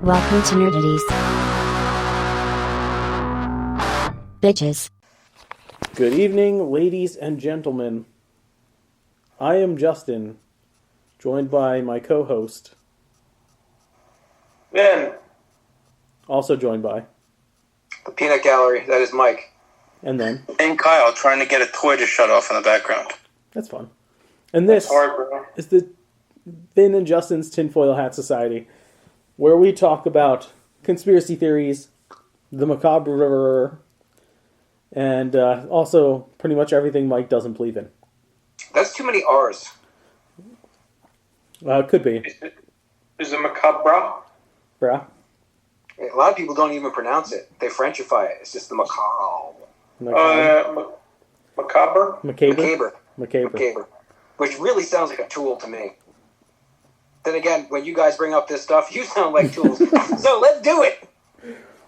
Welcome to Nerdities. Bitches. Good evening, ladies and gentlemen. I am Justin, joined by my co-host. Vin. Also joined by. The Peanut Gallery, that is Mike. And then. And Kyle trying to get a toy to shut off in the background. That's fun. And this is the Vin and Justin's Tinfoil Hat Society, where we talk about conspiracy theories, the macabre, and also pretty much everything Mike doesn't believe in. That's too many R's. Could be. Is it macabre? Bruh. A lot of people don't even pronounce it. They Frenchify it. It's just the macabre. Macabre? Macabre. Which really sounds like a tool to me. Then again, when you guys bring up this stuff, you sound like tools. So let's do it!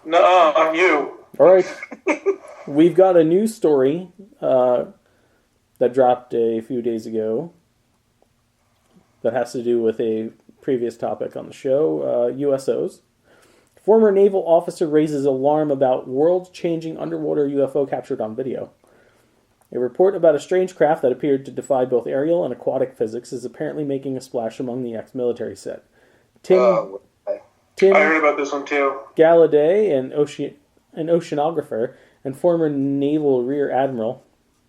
No, I'm you. Alright. We've got a news story that dropped a few days ago that has to do with a previous topic on the show, USOs. Former naval officer raises alarm about world-changing underwater UFO captured on video. A report about a strange craft that appeared to defy both aerial and aquatic physics is apparently making a splash among the ex-military set. Tim I heard about this one too. Galladay, an oceanographer and former naval rear admiral,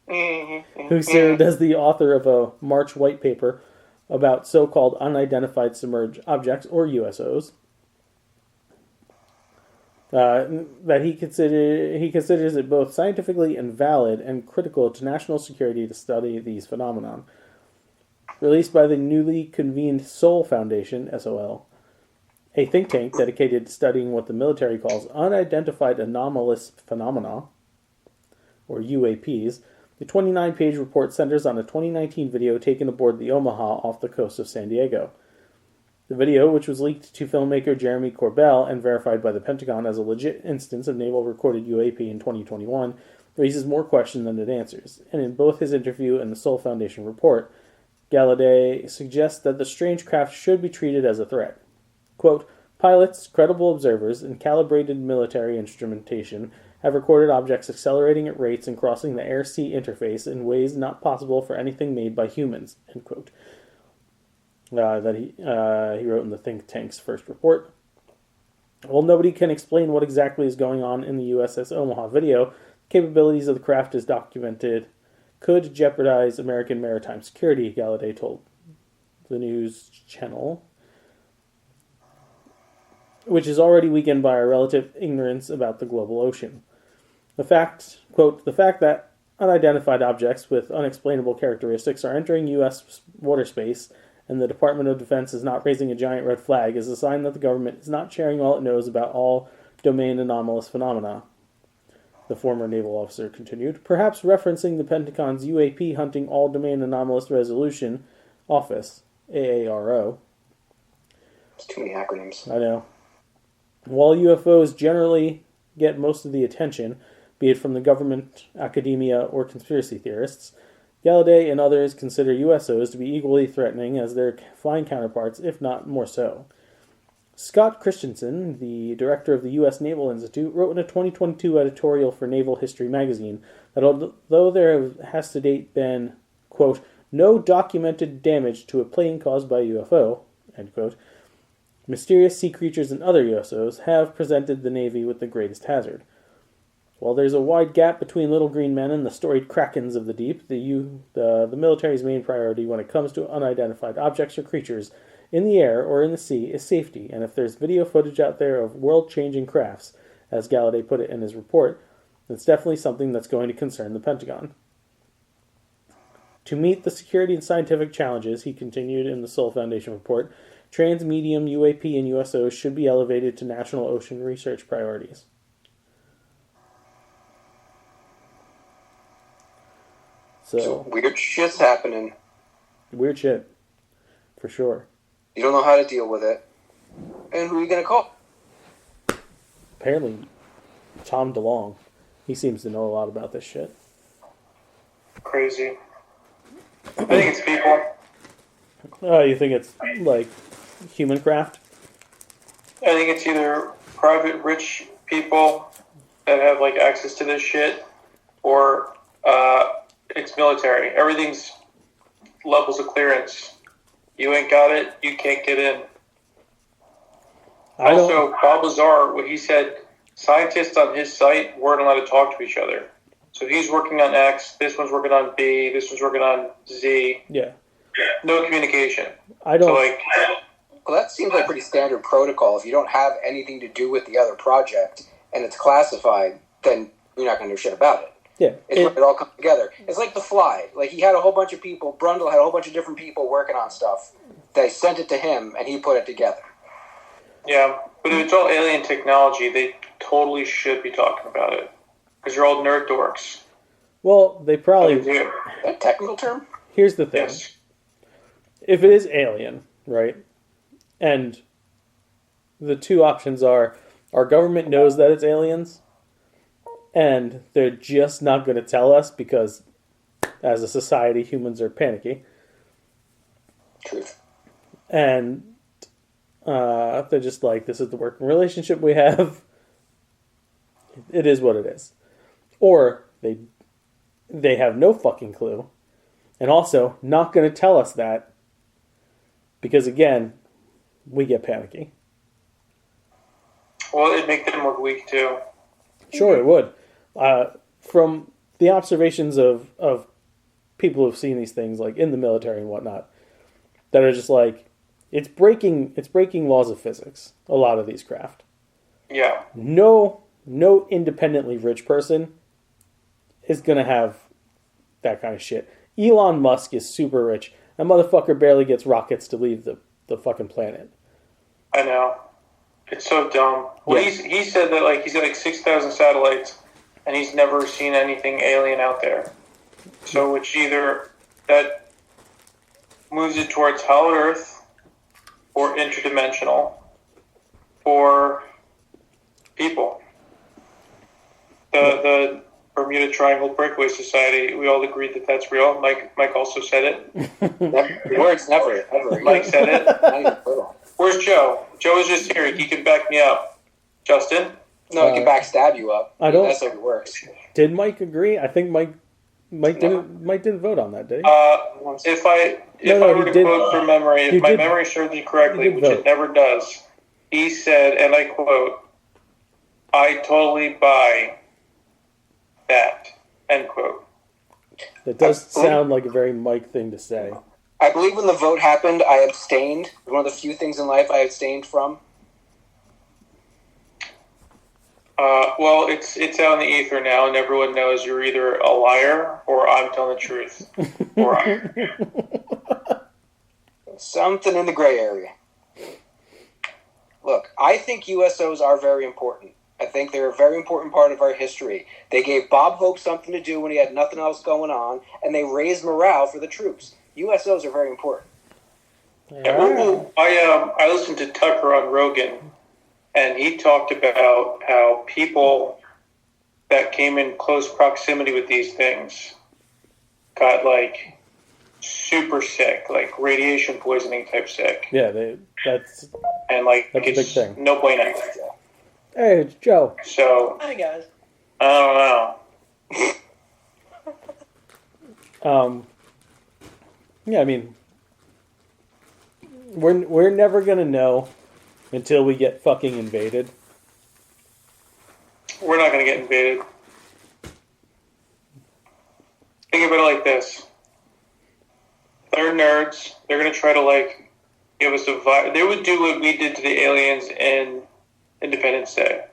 who served as the author of a March white paper about so-called unidentified submerged objects, or USOs, that he considers it both scientifically invalid and critical to national security to study these phenomenon. Released by the newly convened Sol Foundation, SOL, a think tank dedicated to studying what the military calls unidentified anomalous phenomena, or UAPs, the 29-page report centers on a 2019 video taken aboard the Omaha off the coast of San Diego. The video, which was leaked to filmmaker Jeremy Corbell and verified by the Pentagon as a legit instance of naval-recorded UAP in 2021, raises more questions than it answers. And in both his interview and the Sol Foundation report, Galladay suggests that the strange craft should be treated as a threat. Quote, pilots, credible observers, and calibrated military instrumentation have recorded objects accelerating at rates and crossing the air-sea interface in ways not possible for anything made by humans, end quote. That he wrote in the think tank's first report. While nobody can explain what exactly is going on in the USS Omaha video, the capabilities of the craft as documented could jeopardize American maritime security, Galladay told the news channel, which is already weakened by our relative ignorance about the global ocean. The fact that unidentified objects with unexplainable characteristics are entering U.S. water space and the Department of Defense is not raising a giant red flag is a sign that the government is not sharing all it knows about all domain anomalous phenomena, the former naval officer continued, perhaps referencing the Pentagon's UAP Hunting All Domain Anomalous Resolution Office, AARO. It's too many acronyms. I know. While UFOs generally get most of the attention, be it from the government, academia, or conspiracy theorists, Galladay and others consider USOs to be equally threatening as their flying counterparts, if not more so. Scott Christensen, the director of the U.S. Naval Institute, wrote in a 2022 editorial for Naval History magazine that although there has to date been, quote, no documented damage to a plane caused by a UFO, end quote, mysterious sea creatures and other USOs have presented the Navy with the greatest hazard. While there's a wide gap between little green men and the storied krakens of the deep, the military's main priority when it comes to unidentified objects or creatures in the air or in the sea is safety, and if there's video footage out there of world-changing crafts, as Galladay put it in his report, it's definitely something that's going to concern the Pentagon. To meet the security and scientific challenges, he continued in the Sol Foundation report, trans-medium UAP and USOs should be elevated to national ocean research priorities. So weird shit's happening. Weird shit. For sure. You don't know how to deal with it. And who are you going to call? Apparently, Tom DeLonge. He seems to know a lot about this shit. Crazy. I think it's people. Oh, you think it's like human craft? I think it's either private rich people that have like access to this shit, or it's military. Everything's levels of clearance. You ain't got it, you can't get in. Also, Bob Lazar, what he said, scientists on his site weren't allowed to talk to each other. So he's working on X, this one's working on B, this one's working on Z. Yeah. No communication. I don't. Well, that seems like pretty standard protocol. If you don't have anything to do with the other project and it's classified, then you're not going to know shit about it. Yeah. It's when it all comes together. It's like The Fly. Like, he had a whole bunch of people, Brundle had a whole bunch of different people working on stuff. They sent it to him, and he put it together. Yeah, but if it's all alien technology, they totally should be talking about it. Because you're all nerd dorks. Well, they probably... Is that a technical term? Here's the thing. Yes. If it is alien, right, and the two options are our government knows that it's aliens, and they're just not going to tell us because, as a society, humans are panicky. Truth. And they're just like, this is the working relationship we have. It is what it is. Or they have no fucking clue, and also not going to tell us that because, again, we get panicky. Well, it'd make them look weak, too. Sure, it would. From the observations of people who've seen these things, like in the military and whatnot, that are just like, it's breaking laws of physics, a lot of these craft. Yeah. No independently rich person is going to have that kind of shit. Elon Musk is super rich. That motherfucker barely gets rockets to leave the fucking planet. I know. It's so dumb. Well, Yeah. he said that like he's got like 6,000 satellites, and he's never seen anything alien out there. So which either that moves it towards Hollow Earth, or interdimensional, or people. The Bermuda Triangle Breakaway Society, we all agreed that that's real. Mike also said it. Words never, ever. Mike said it. Not even little. Where's Joe? Joe is just here. He can back me up. Justin? No, he can backstab you up. I don't- That's how it works. Did Mike agree? I think Mike didn't vote on that, did he? If I were to quote from memory, if my memory serves me correctly, which it never does, he said, and I quote, "I totally buy that," end quote. That does sound like a very Mike thing to say. I believe when the vote happened, I abstained. One of the few things in life I abstained from. Well, it's out in the ether now, and everyone knows you're either a liar or I'm telling the truth. Something in the gray area. Look, I think USOs are very important. I think they're a very important part of our history. They gave Bob Hope something to do when he had nothing else going on, and they raised morale for the troops. USOs are very important. I listened to Tucker on Rogan, and he talked about how people that came in close proximity with these things got like super sick, like radiation poisoning type sick. Yeah, that's And like a big it's thing. no bueno. Hey, it's Joe. So Hi, guys. I don't know. Yeah, I mean, we're never gonna know until we get fucking invaded. We're not going to get invaded. Think about it like this. They're nerds. They're going to try to, like, give us a virus. They would do what we did to the aliens in Independence Day.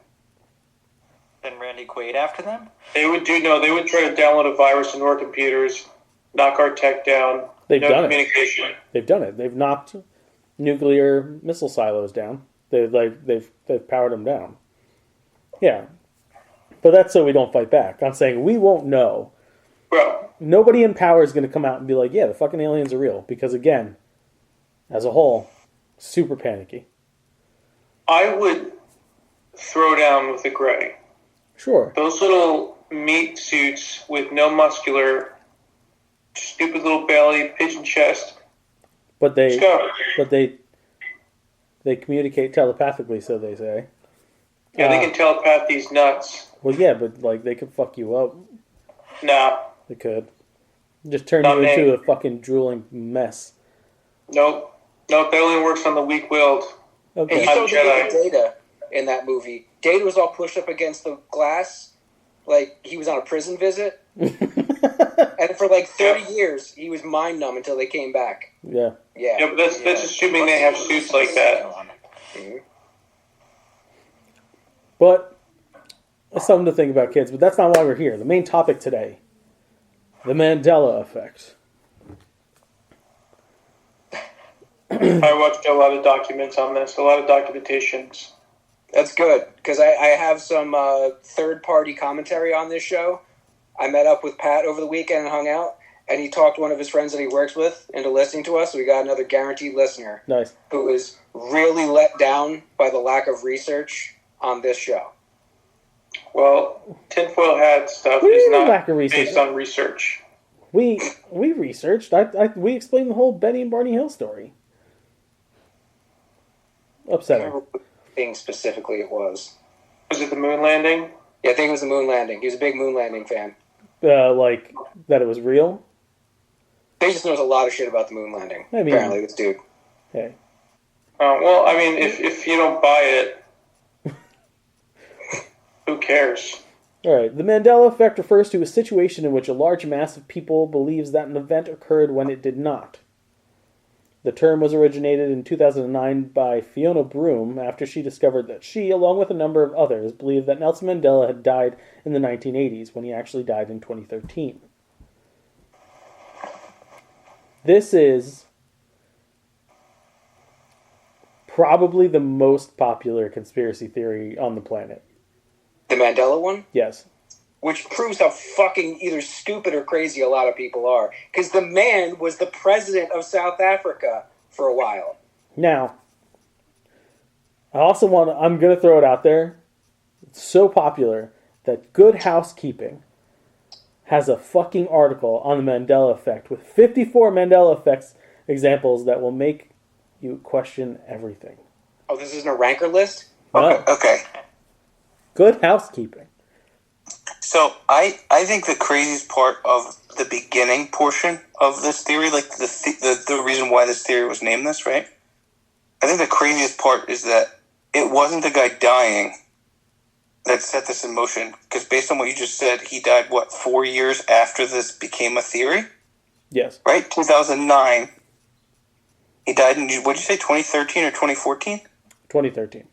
Then Randy Quaid after them? They would try to download a virus into our computers, knock our tech down. They've no done communication. it. They've done it. They've knocked nuclear missile silos down. They've powered them down. Yeah, but that's so we don't fight back. I'm saying we won't know. Bro, Nobody in power is going to come out and be like, yeah, the fucking aliens are real. Because, again, as a whole, super panicky. I would throw down with the gray. Sure. Those little meat suits with no muscular, stupid little belly, pigeon chest. But they They communicate telepathically, so they say. Yeah, they can telepath these nuts. Well, yeah, but like they could fuck you up. Nah. They could. Just turn Not you me. into a fucking drooling mess. Nope. Nope, that only works on the weak-willed. And Okay. you I'm saw the Jedi. Data in that movie. Data was all pushed up against the glass, like he was on a prison visit. And for like 30 years, he was mind numb until they came back. Yeah. Yeah. Yeah, but that's assuming they have suits like that. Mhm. But it's something to think about, kids. But that's not why we're here. The main topic today: the Mandela Effect. I watched a lot of documents on this, a lot of documentations. That's good, because I have some third-party commentary on this show. I met up with Pat over the weekend and hung out, and he talked one of his friends that he works with into listening to us, so we got another guaranteed listener Nice. who was really let down by the lack of research on this show. Well, Tinfoil Hat stuff What do you is mean not lack of research? based on research. We researched. We explained the whole Betty and Barney Hill story. I don't Upsetting. remember what thing specifically it was. Was it the moon landing? Yeah, I think it was the moon landing. He was a big moon landing fan. Like that it was real. He just knows a lot of shit about the moon landing. I mean- apparently, this dude. Hey. Well, I mean, if you don't buy it, who cares? All right. The Mandela Effect refers to a situation in which a large mass of people believes that an event occurred when it did not. The term was originated in 2009 by Fiona Broom after she discovered that she, along with a number of others, believed that Nelson Mandela had died in the 1980s when he actually died in 2013. This is probably the most popular conspiracy theory on the planet. The Mandela one? Yes. Which proves how fucking either stupid or crazy a lot of people are. Because the man was the president of South Africa for a while. Now, I'm going to throw it out there. It's so popular that Good Housekeeping has a fucking article on the Mandela Effect with 54 Mandela Effects examples that will make you question everything. Oh, this isn't a ranker list? No. Okay. Good Housekeeping. So I think the craziest part of the beginning portion of this theory, like the reason why this theory was named this, right? I think the craziest part is that it wasn't the guy dying that set this in motion. Because based on what you just said, he died, 4 years after this became a theory? Yes. Right? 2009. He died in, what'd you say, 2013 or 2014? 2013.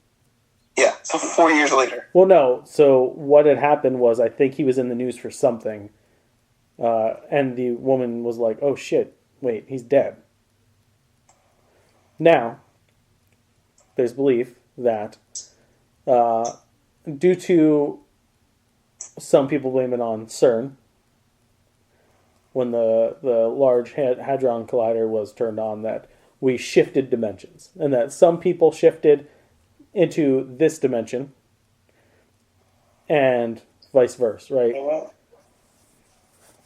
Yeah, so 4 years later. Well, no. So what had happened was I think he was in the news for something. And the woman was like, oh shit, wait, he's dead. Now, there's belief that due to some people blame it on CERN, when the Large Hadron Collider was turned on, that we shifted dimensions. And that some people shifted into this dimension and vice versa, right?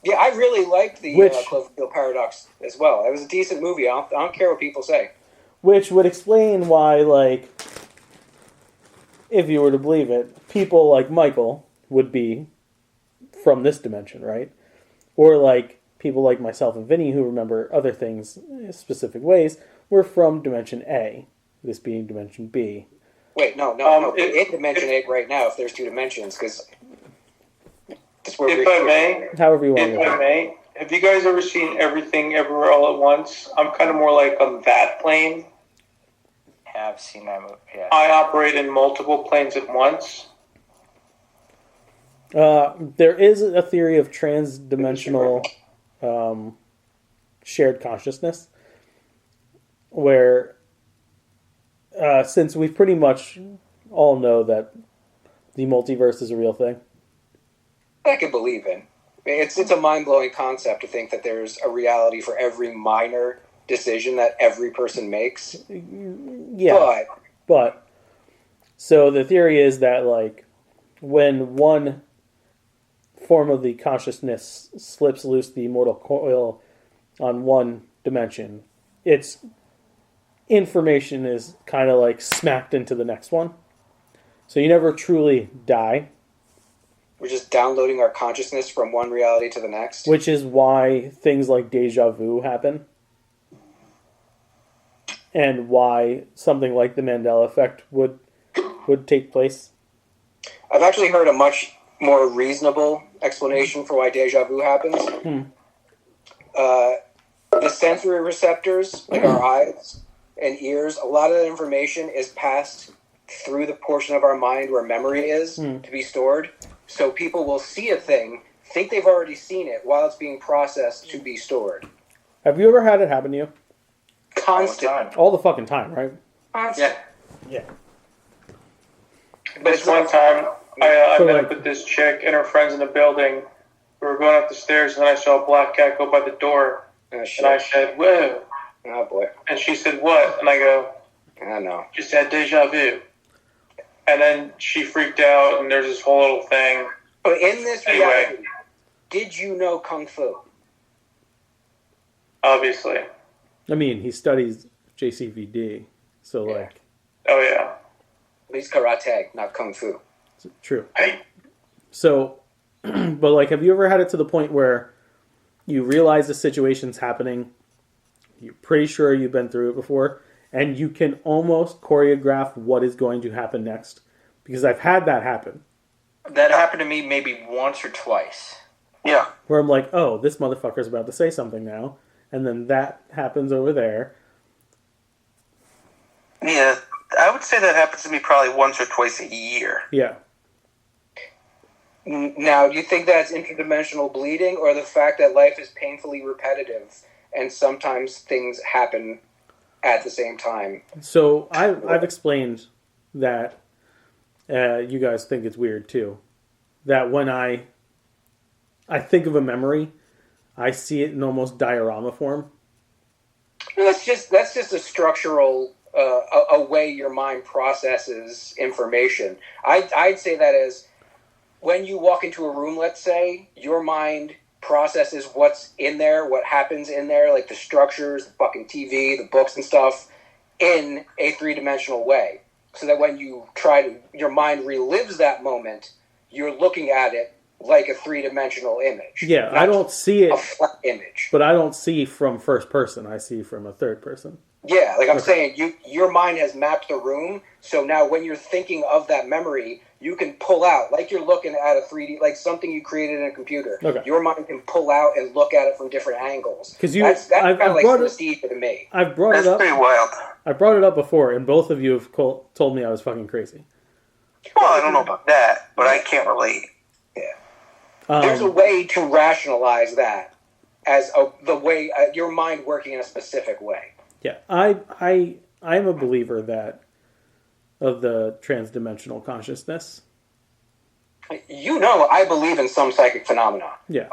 Yeah, I really liked the Which- Cloverfield Paradox as well. It was a decent movie. I don't care what people say. Which would explain why, like, if you were to believe it, people like Michael would be from this dimension, right? Or like people like myself and Vinny who remember other things in specific ways were from Dimension A, this being Dimension B. Wait, no. If- We're in Dimension 8 right now if there's two dimensions, because If I may, However you want to if look I at it. may, have you guys ever seen Everything Everywhere All at Once? I'm kind of more like on that plane. Yeah, I've seen that movie. Yeah. I operate in multiple planes at once. There is a theory of trans-dimensional shared consciousness where since we pretty much all know that the multiverse is a real thing. I could believe in. It's a mind-blowing concept to think that there's a reality for every minor decision that every person makes. Yeah, but so the theory is that like when one form of the consciousness slips loose the immortal coil on one dimension, it's information is kind of like smacked into the next one. So you never truly die. We're just downloading our consciousness from one reality to the next. Which is why things like deja vu happen. And why something like the Mandela Effect would take place. I've actually heard a much more reasonable explanation for why deja vu happens. The sensory receptors, like our eyes and ears, a lot of that information is passed through the portion of our mind where memory is to be stored. So people will see a thing, think they've already seen it while it's being processed to be stored. Have you ever had it happen to you? Constant. All the fucking time, right? Constant. Yeah. This one time, I met up with this chick and her friends in the building. We were going up the stairs, and then I saw a black cat go by the door. Oh, and I said, whoa. Oh, boy. And she said, what? And I go, I know. she said, deja vu. And then she freaked out, and there's this whole little thing. But in this reality, did you know Kung Fu? Obviously. I mean, he studies JCVD, so like... Oh, yeah. At least karate, not Kung Fu. True. Hey. So, but like, have you ever had it to the point where you realize the situation's happening, you're pretty sure you've been through it before, and you can almost choreograph what is going to happen next? Because I've had that happen. That happened to me maybe once or twice. Yeah. Where I'm like, oh, this motherfucker's about to say something now, and then that happens over there. Yeah, I would say that happens to me probably once or twice a year. Yeah. Now, do you think that's interdimensional bleeding or the fact that life is painfully repetitive and sometimes things happen at the same time? So I've explained that you guys think it's weird too. That when I think of a memory, I see it in almost diorama form. That's just a structural a way your mind processes information. I'd say that as when you walk into a room, let's say, your mind processes what's in there, what happens in there, like the structures, the fucking TV, the books and stuff, in a three-dimensional way. So that when you your mind relives that moment, you're looking at it like a three-dimensional image. Yeah, I don't see it. A flat image. But I don't see from first person. I see from a third person. Yeah, like I'm saying, your mind has mapped the room, so now when you're thinking of that memory, you can pull out, like you're looking at a 3D, like something you created in a computer. Okay. Your mind can pull out and look at it from different angles. Because that's kind of like synesthesia to me. I've brought That's it up. pretty wild. I brought it up before, and both of you have told me I was fucking crazy. Well, I don't know about that, but I can't relate. Yeah. There's a way to rationalize that as the way your mind working in a specific way. Yeah, I'm a believer of the transdimensional consciousness. You know, I believe in some psychic phenomena. Yeah.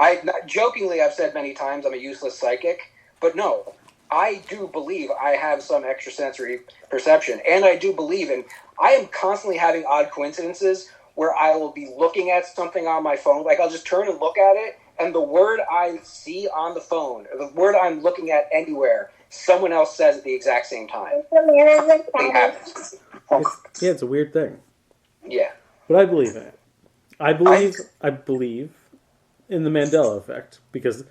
Jokingly, I've said many times I'm a useless psychic, but no, I do believe I have some extrasensory perception, and I do believe I am constantly having odd coincidences where I will be looking at something on my phone, like I'll just turn and look at it, and the word I see on the phone, or the word I'm looking at anywhere, someone else says at the exact same time. Something happens. It's a weird thing. Yeah. But I believe in it. I believe in the Mandela Effect, because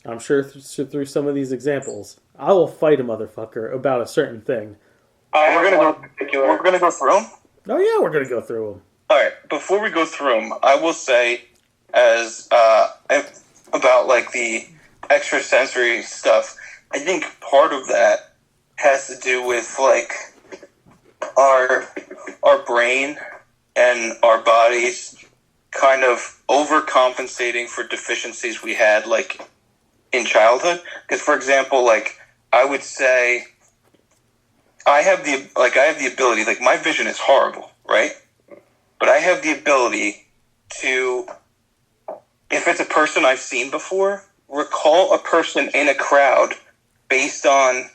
I'm sure through some of these examples, I will fight a motherfucker about a certain thing. We're gonna go through them? Oh yeah, we're gonna go through them. Alright, before we go through them, I will say, as about like the extrasensory stuff, I think part of that has to do with like our brain and our bodies kind of overcompensating for deficiencies we had like in childhood. Because for example, like I would say I have the ability, like my vision is horrible, right? But I have the ability to, if it's a person I've seen before, recall a person in a crowd based on,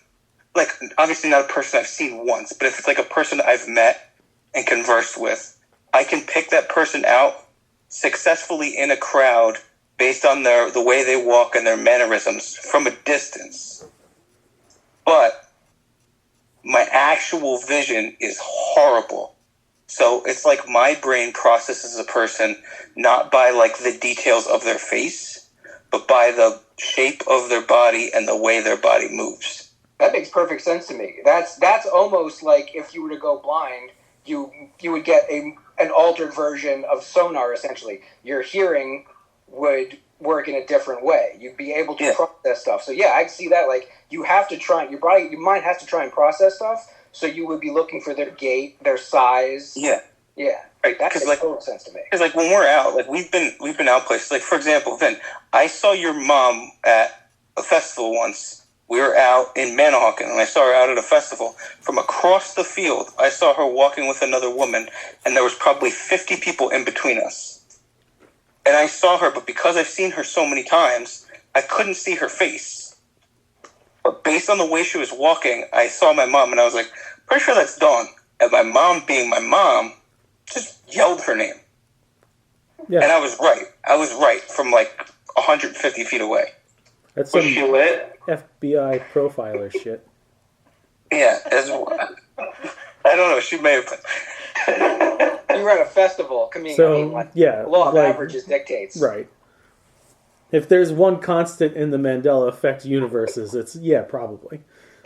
like, obviously not a person I've seen once, but if it's like a person I've met and conversed with, I can pick that person out successfully in a crowd based on the way they walk and their mannerisms from a distance. But my actual vision is horrible. So it's like my brain processes a person not by like the details of their face, but by the shape of their body and the way their body moves. That makes perfect sense to me. That's almost like if you were to go blind, you would get an altered version of sonar. Essentially, your hearing would work in a different way. You'd be able to process stuff. So yeah, I see that. Like you have to try your mind has to try and process stuff. So you would be looking for their gait, their size. Yeah. Right. That makes total sense to me. Because like when we're out, like we've been out places. Like for example, Vin, I saw your mom at a festival once. We were out in Manahawkin, and I saw her out at a festival. From across the field, I saw her walking with another woman, and there was probably 50 people in between us. And I saw her, but because I've seen her so many times, I couldn't see her face. But based on the way she was walking, I saw my mom, and I was like, pretty sure that's Dawn. And my mom, being my mom, just yelled her name. Yeah. And I was right. I was right from like 150 feet away. That's Was some she lit? FBI profiler shit. Yeah. I don't know. She may have been. You were at a festival. The law of averages dictates. Right. If there's one constant in the Mandela Effect universes, it's, probably.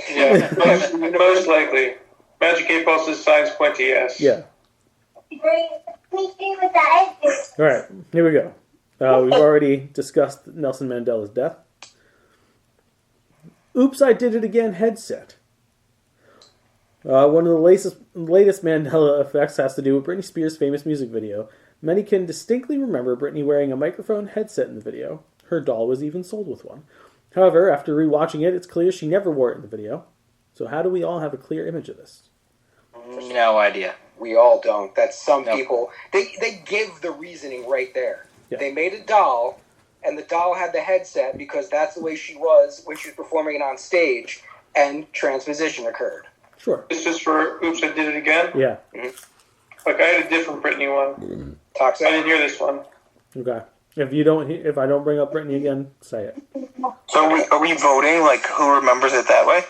Yeah, most likely. Magic 8 Ball says signs point to yes. Yeah. All right, here we go. We've already discussed Nelson Mandela's death. Oops, I Did It Again headset. One of the latest Mandela effects has to do with Britney Spears' famous music video. Many can distinctly remember Britney wearing a microphone headset in the video. Her doll was even sold with one. However, after rewatching it, it's clear she never wore it in the video. So how do we all have a clear image of this? No idea. We all don't. That's some people. They give the reasoning right there. Yeah. They made a doll, and the doll had the headset because that's the way she was when she was performing it on stage, and transposition occurred. Sure. This is for Oops, I Did It Again? Yeah. Mm-hmm. Like, I had a different Britney one. Toxic. I didn't hear this one. Okay. If I don't bring up Britney again, say it. So are we voting, like, who remembers it that way?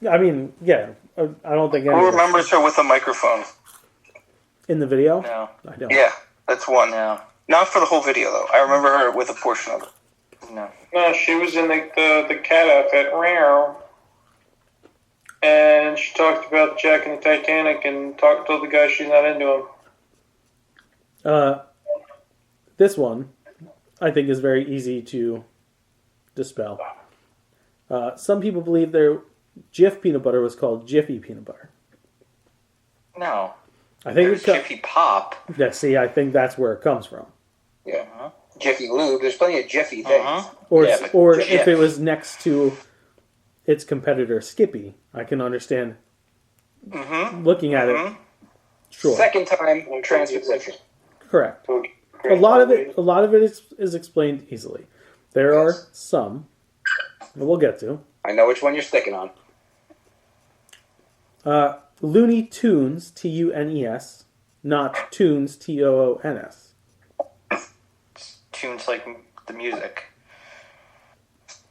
I mean, yeah. I don't think Who remembers her with a microphone? In the video? No. I don't. Yeah, that's one. No. Not for the whole video, though. I remember her with a portion of it. No, she was in the cat outfit. And she talked about Jack and the Titanic and told the guy she's not into him. This one, I think, is very easy to dispel. Some people believe their Jif peanut butter was called Jiffy peanut butter. No. I think There's Jiffy Pop. Yeah, see, I think that's where it comes from. Yeah. Jiffy Lube. There's plenty of Jiffy things. Or if it was next to its competitor Skippy, I can understand looking at it. Sure. Second time transposition. Correct. A lot of it is explained easily. There are some that we'll get to. I know which one you're sticking on. Looney Tunes, Tunes, not Tunes, Toons. Tunes like the music.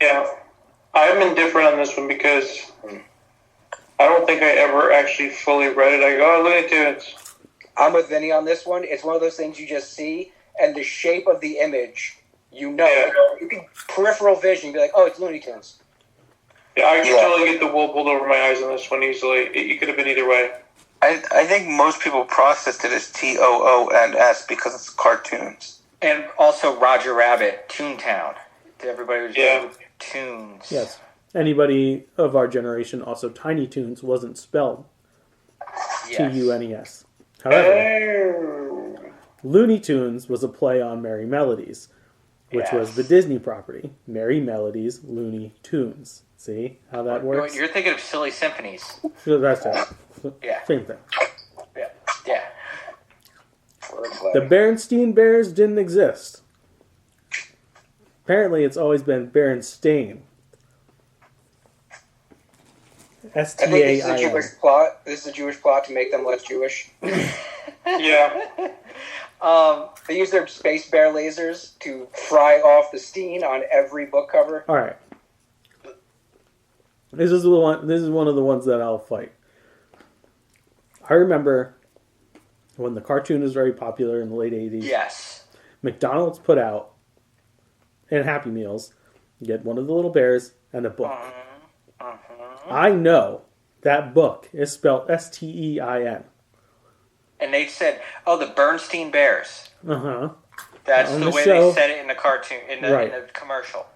Yeah. I'm indifferent on this one because I don't think I ever actually fully read it. I go, Looney Tunes. I'm with Vinny on this one. It's one of those things you just see, and the shape of the image, you know. Yeah. You can peripheral vision, be like, oh, it's Looney Tunes. Yeah, I can totally get the wool pulled over my eyes on this one easily. It could have been either way. I think most people processed it as Toons because it's cartoons. And also Roger Rabbit, Toontown. Everybody was doing tunes. Yes. Anybody of our generation, also Tiny Toons wasn't spelled Tunes. However, Looney Tunes was a play on Merry Melodies, which was the Disney property. Merry Melodies, Looney Tunes. See how that works? You're thinking of Silly Symphonies. So that's it. Same thing. Yeah. The Berenstein Bears didn't exist. Apparently, it's always been Berenstain. Stain. I think this is a Jewish plot. This is a Jewish plot to make them less Jewish. Yeah. They use their space bear lasers to fry off the steen on every book cover. All right. This is the one. This is one of the ones that I'll fight. I remember when the cartoon was very popular in the late 80s. Yes. McDonald's put out in Happy Meals, you get one of the little bears and a book. I know that book is spelled Stein. And they said, "Oh, the Bernstein Bears." Uh-huh. That's On the the way show. they said it in the cartoon, in the commercial.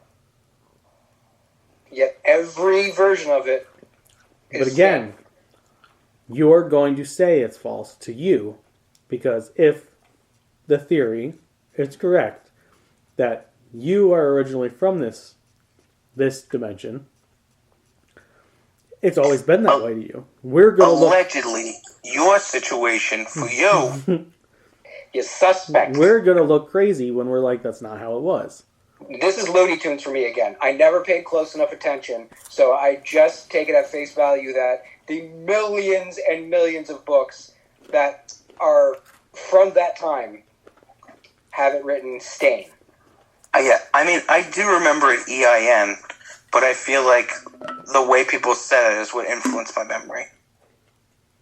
Yet every version of it is But again, you're going to say it's false to you, because if the theory is correct that you are originally from this dimension, it's always been that way to you. We're going to look. Allegedly, your situation for you. you suspect. We're going to look crazy when we're like, that's not how it was. This is Looney Tunes for me again. I never paid close enough attention, so I just take it at face value that the millions and millions of books that are from that time have it written Stain. Yeah, I mean, I do remember it EIN, but I feel like the way people said it is what influenced my memory.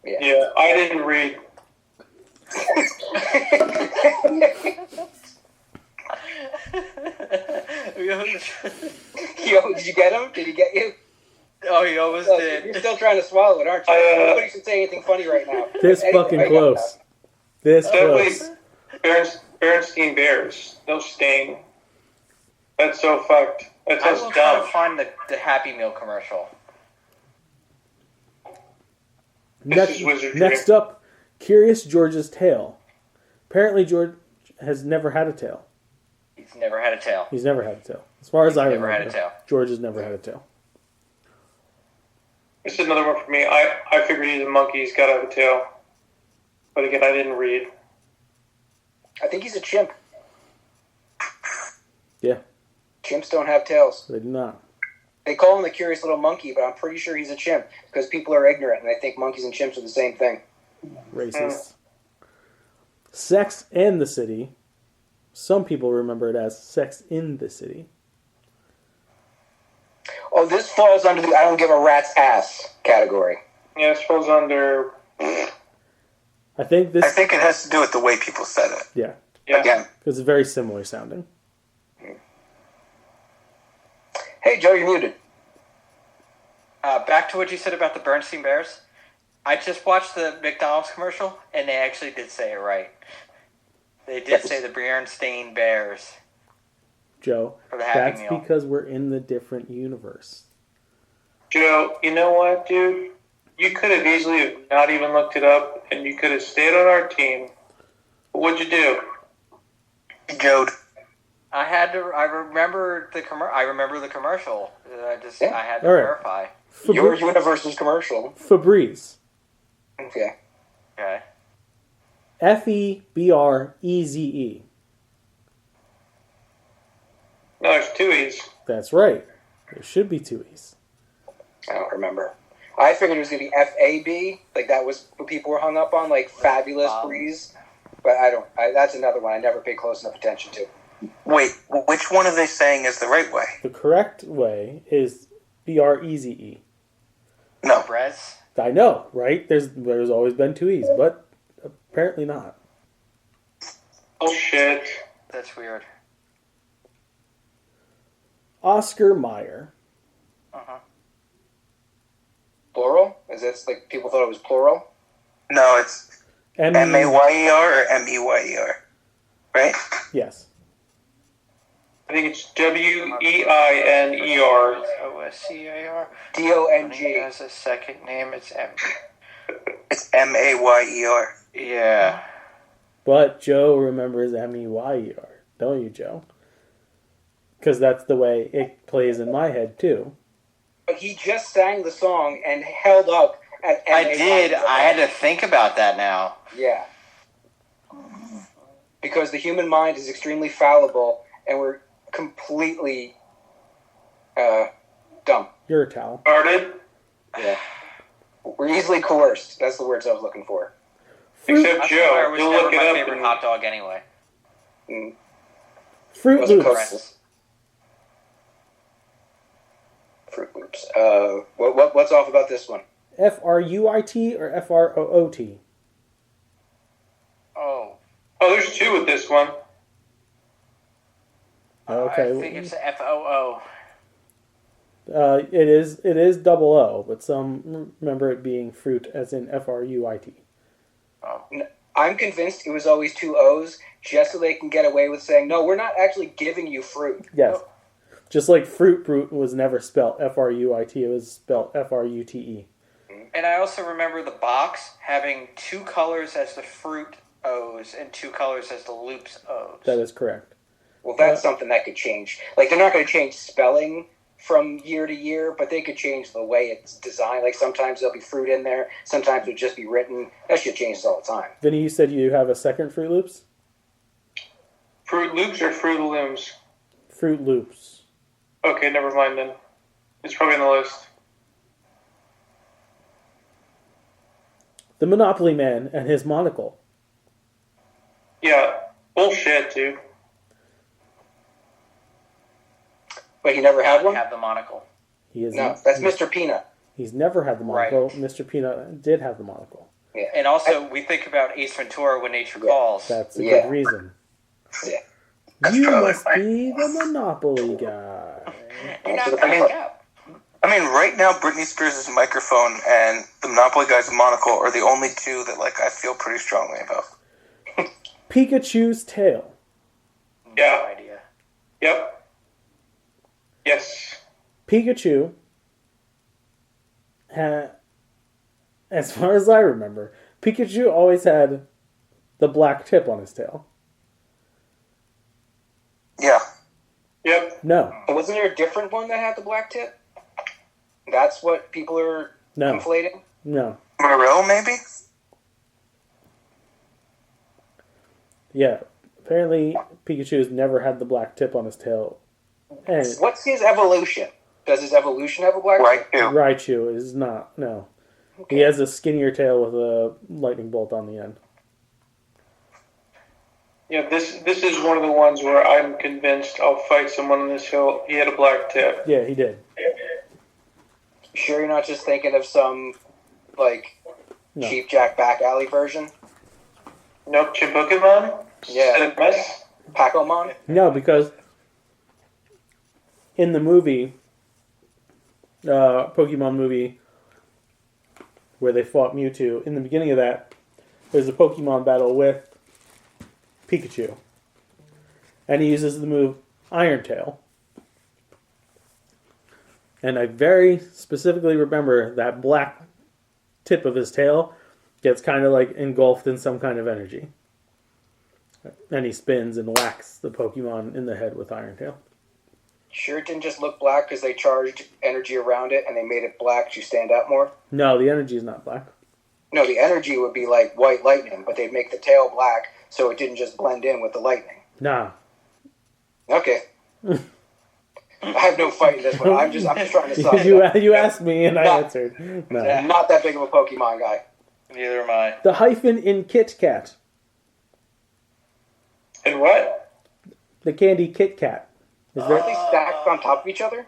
Yeah, I didn't read. Yo, did you get him? Did he get you? Oh, he almost did. You're still trying to swallow it, aren't you? Nobody should say anything funny right now. This fucking close. This close. Definitely Bernstein Bears. No Stain. That's so fucked. That's I so will try to dumb. find the Happy Meal commercial. This is wizardry. Next up, Curious George's Tail. Apparently, George has never had a tail. He's never had a tail. He's never had a tail. As far as I never remember, had a tail. George has never had a tail. This is another one for me. I figured he's a monkey. He's got to have a tail. But again, I didn't read. I think he's a chimp. Yeah, Chimps don't have tails. they do not. They call him the curious little monkey, but I'm pretty sure he's a chimp because people are ignorant and they think monkeys and chimps are the same thing. Racist. Sex and the City. Some people remember it as Sex in the City. Oh, this falls under the I don't give a rat's ass category. Yeah, it falls under... I think I think it has to do with the way people said it. Yeah, Yeah. Again, it's very similar sounding. Hey, Joe, you're muted. Back to what you said about the Bernstein Bears. I just watched the McDonald's commercial, and they actually did say it right. They did say the Bernstein Bears. Joe, For the Happy that's Meal. because we're in the different universe. Joe, you know what, dude? You could have easily have not even looked it up, and you could have stayed on our team. But what'd you do? Jode. I remember the commercial. I had to All right. verify. Your universe's commercial. Febreze. Okay. Okay. Febreze. No, there's two E's. That's right. There should be two E's. I don't remember. I figured it was going to be FAB, like that was what people were hung up on, like Fabulous Breeze. But that's another one I never paid close enough attention to. Wait, which one are they saying is the right way? The correct way is Breze. No. Brez? I know, right? There's always been two E's, but apparently not. Oh, shit. That's weird. Oscar Mayer. Uh-huh. Plural? Is that like people thought it was plural? No, it's M-A-Y-E-R or M-E-Y-E-R. Right? Yes. I think it's W-E-I-N-E-R. O-S-C-A-R. D-O-N-G. Has a second name. It's M. It's M-A-Y-E-R. Yeah. But Joe remembers Meyer, don't you, Joe? Because that's the way it plays in my head, too. But he just sang the song and held up at I M-A-Y-E-R. did. I had to think about that now. Yeah. Because the human mind is extremely fallible and we're completely dumb. You're a towel. Started. Yeah. We're easily coerced. That's the words I was looking for. Except I Joe. swear it was You'll never look it my up. favorite hot dog anyway. Fruit Wasn't Loops. coerced. Fruit Loops. What's off about this one? Fruit or Froot? Oh, Oh, there's two with this one. Okay. I think it's FOO. It is double O, but some remember it being fruit as in Fruit. Oh. I'm convinced it was always two O's just so they can get away with saying, no, we're not actually giving you fruit. Yes. Just like fruit was never spelled Fruit, it was spelled Frute. And I also remember the box having two colors as the fruit O's and two colors as the loops O's. That is correct. Well, that's something that could change. Like, they're not going to change spelling from year to year, but they could change the way it's designed. Like, sometimes there'll be fruit in there, sometimes it'll just be written. That shit changes all the time. Vinny, you said you have a second Fruit Loops? Fruit Loops or Fruit Looms? Fruit Loops. Okay, never mind then. It's probably on the list. The Monopoly Man and his monocle. Yeah, bullshit, dude. But he never had one? Have the monocle. He is No, that's Mr. Peanut. He's never had the monocle. Right. Mr. Peanut did have the monocle. Yeah. And also, we think about Ace Ventura: When Nature Calls. That's a Yeah. good reason. Yeah. That's You probably must fine. be the Monopoly guy. You're not I mean- fucking up. I mean, right now, Britney Spears' microphone and the Monopoly guy's monocle are the only two that, like, I feel pretty strongly about. Pikachu's tail. Yeah. No idea. Yep. Yes. Pikachu had, as far as I remember, Pikachu always had the black tip on his tail. Yeah. Yep. No. Wasn't there a different one that had the black tip? That's what people are No. conflating? No. Morel, maybe? Yeah. Apparently, Pikachu's never had the black tip on his tail. And What's his evolution? Does his evolution have a black Right, tip? too. Raichu is not. No. He has a skinnier tail with a lightning bolt on the end. Yeah, this is one of the ones where I'm convinced I'll fight someone on this hill. He had a black tip. Yeah, he did. Sure you're not just thinking of some, like, No. Cheap Jack back alley version? Nope, Pokemon? Yeah. Mess? Pacomon? No, because in the movie, Pokemon movie, where they fought Mewtwo, in the beginning of that, there's a Pokemon battle with Pikachu. And he uses the move Iron Tail. And I very specifically remember that black tip of his tail gets kind of like engulfed in some kind of energy. And he spins and whacks the Pokemon in the head with Iron Tail. Sure it didn't just look black because they charged energy around it and they made it black to stand out more? No, the energy is not black. No, the energy would be like white lightning, but they'd make the tail black so it didn't just blend in with the lightning. Nah. Okay. I have no fight in this one. I'm just trying to suss you asked me and I No. answered. No. I'm not that big of a Pokemon guy. Neither am I. The hyphen in Kit Kat. And what? The candy Kit Kat. Is Aren't there? they stacked on top of each other?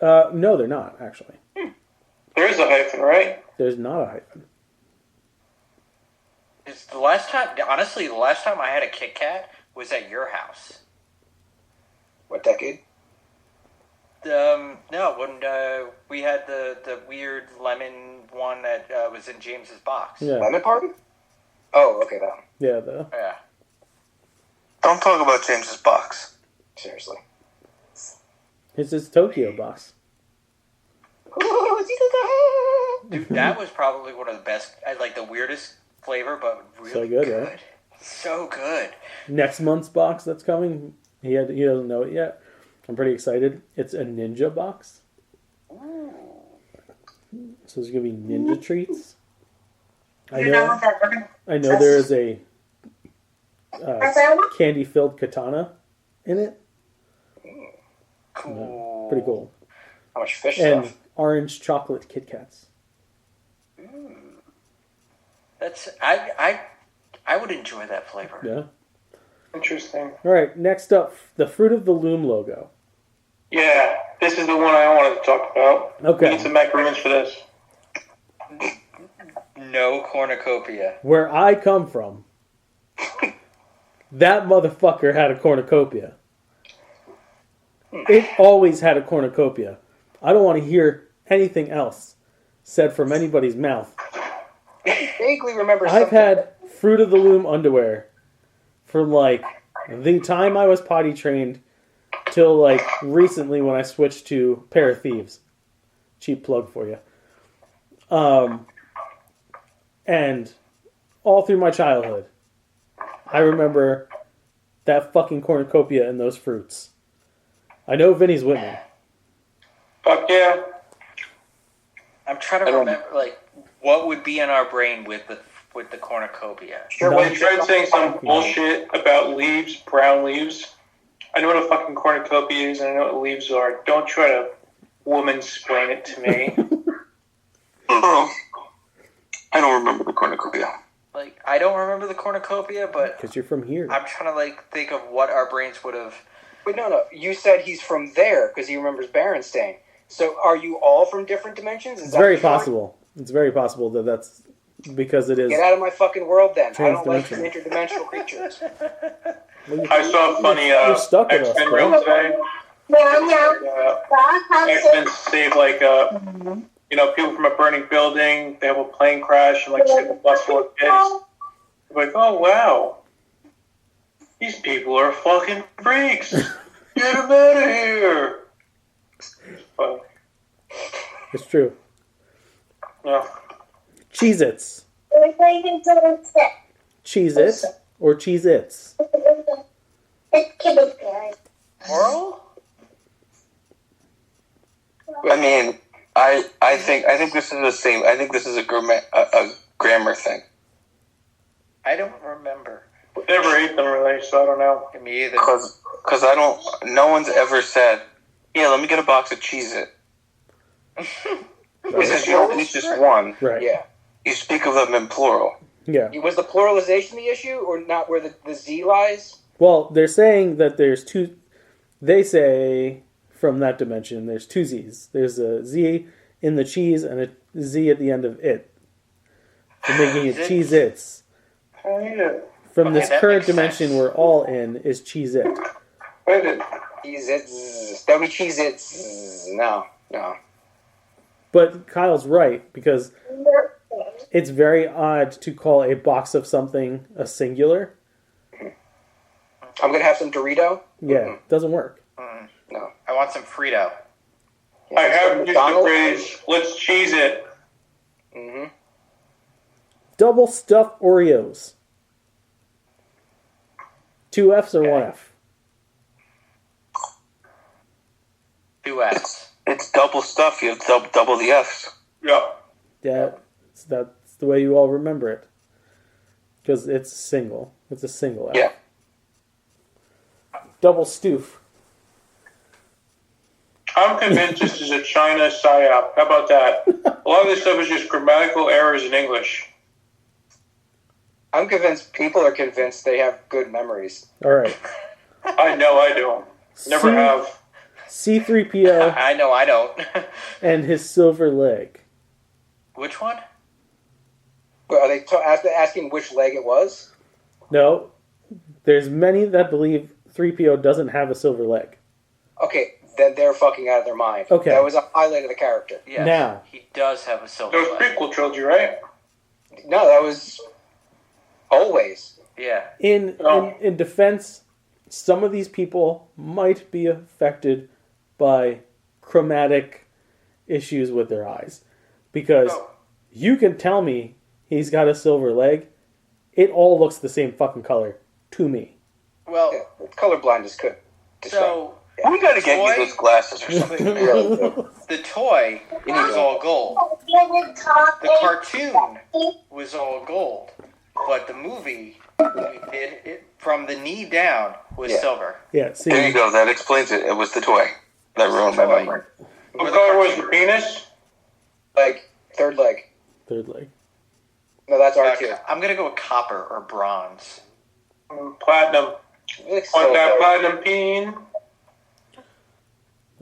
No, they're not, actually. There is a hyphen, right? There's not a hyphen. It's the last time I had a Kit Kat was at your house. What decade? No, when we had the weird lemon one that was in James's box. Yeah. Lemon Party? Oh, okay, that one. Yeah, Yeah. Don't talk about James's box. Seriously. it's his Tokyo box. Dude, that was probably one of the best, like the weirdest flavor, but really So good, right? So good. Next month's box that's coming, he doesn't know it yet. I'm pretty excited. It's a ninja box. Ooh. So there's gonna be ninja treats. I know there is a candy-filled katana in it. Cool. Pretty cool. How much fish And stuff? orange chocolate Kit Kats. That's I would enjoy that flavor. Yeah. Interesting. All right. Next up, the Fruit of the Loom logo. Yeah, this is the one I wanted to talk about. Okay. We need some macaroons for this. No cornucopia. Where I come from, that motherfucker had a cornucopia. It always had a cornucopia. I don't want to hear anything else said from anybody's mouth. I vaguely remember I've something. had Fruit of the Loom underwear from like the time I was potty trained till like recently when I switched to Pair of Thieves. Cheap plug for you. And all through my childhood, I remember that fucking cornucopia and those fruits. I know Vinny's with me. Fuck yeah. I'm trying to remember, like, what would be in our brain with the cornucopia. Sure, No. When you tried saying some bullshit about leaves, brown leaves, I know what a fucking cornucopia is and I know what leaves are. Don't try to woman-splain it to me. I don't remember the cornucopia. Like, I don't remember the cornucopia, but Because you're from here. I'm trying to, like, think of what our brains would have... Wait, no. You said he's from there because he remembers Berenstain. So are you all from different dimensions? Is It's that very the point? possible. It's very possible that that's because it is. Get out of my fucking world then. I don't like Transdimensional. interdimensional creatures. I saw a funny You're stuck with us, X-Men bro. reel today. X-Men save, like, people from a burning building. They have a plane crash and, like, save a bus full of kids. They're like, oh, wow. These people are fucking freaks. Get them out of here. It's funny. It's true. Yeah. Cheez-Its. Cheez-Its or Cheez-Its? Oral? I mean, I think this is the same. I think this is a grammar thing. I don't remember. Never ate them really, so I don't know. Me either. Because I don't. No one's ever said, "Yeah, let me get a box of Cheez-It." Because you don't eat just one. Right. Yeah. You speak of them in plural. Yeah. Was the pluralization the issue or not where the Z lies? Well, they're saying that there's two. They say from that dimension there's two Z's. There's a Z in the cheese and a Z at the end of it. So making it Cheez-Its. I eat it. From this that current makes dimension sense. we're all in is Cheez-It. Wait it. Cheez-Its. That'll be Cheez-Its. No. But Kyle's right, because it's very odd to call a box of something a singular. I'm going to have some Dorito. Yeah, doesn't work. No. I want some Frito. I have used the McDonald's. phrase, let's cheese it. Mm-hmm. Double stuffed Oreos. 2 F's or 1 F? 2 F's. It's double stuff. You have double the F's. Yeah. That's the way you all remember it. Because it's single. It's a single F. Yeah. Double stoof. I'm convinced this is a China psyop. How about that? A lot of this stuff is just grammatical errors in English. I'm convinced people are convinced they have good memories. All right. I know I do. Never have. C3PO I know I don't. and his silver leg. Which one? Are they asking which leg it was? No. There's many that believe 3PO doesn't have a silver leg. Okay, then they're fucking out of their mind. Okay. That was a highlight of the character. Yes. Now. He does have a silver That was leg. prequel trilogy, right? No, that was always. Yeah. In defense, some of these people might be affected by chromatic issues with their eyes. Because you can tell me he's got a silver leg, it all looks the same fucking color to me. Well, Yeah, colorblind is good. so We gotta get Toy? you those glasses or something. the toy was all gold. The cartoon was all gold. But the movie, it from the knee down, was silver. Yeah, see, There you go. That explains it. It was the toy that ruined my Toy. memory. What color was the penis? Like, third leg. third leg. No, that's R2. I'm gonna go with copper or bronze. Platinum. Like Want that silver. platinum peen?